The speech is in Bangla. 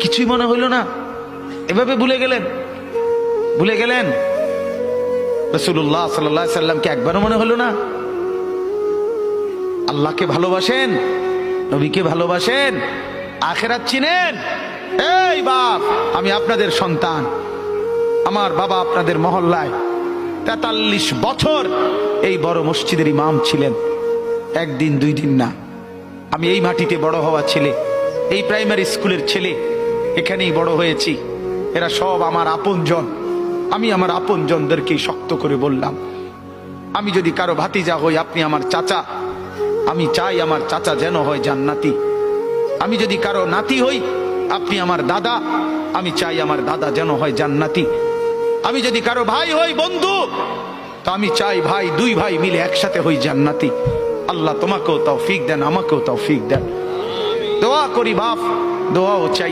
কিছুই মনে হইল না? এভাবে ভুলে গেলেন? রাসূলুল্লাহ সাল্লাল্লাহু আলাইহি সাল্লামকে একবারও মনে হলো না? আল্লাহকে ভালোবাসেন, নবীকে ভালোবাসেন, আখিরাত চিনেন? এই বাপ, আমি আপনাদের সন্তান। আমার বাবা আপনাদের মহল্লায় ৪৩ বছর এই বড় মসজিদের ইমাম ছিলেন, একদিন দুই দিন না। আমি এই মাটিতে বড় হওয়া ছেলে, এই প্রাইমারি স্কুলের ছেলে, এখানেই বড় হয়েছি। এরা সব আমার আপনজন। আমি আমার আপনজনদেরকে শক্ত করে বললাম, আমি যদি কারো ভাতিজা হই, আপনি আমার চাচা। আমি চাই আমার চাচা যেন হয় জান্নাতি। আমি যদি কারো নাতি হই, আপনি আমার দাদা। আমি চাই আমার দাদা যেন হয় জান্নাতি। আমি যদি কারো ভাই হই, বন্ধু, তো আমি চাই ভাই, দুই ভাই মিলে একসাথে হই জান্নাতি। আল্লাহ তোমাকেও তৌফিক দেন, আমাকেও তৌফিক দেন। দোয়া করি বাপ, দোয়াও চাই।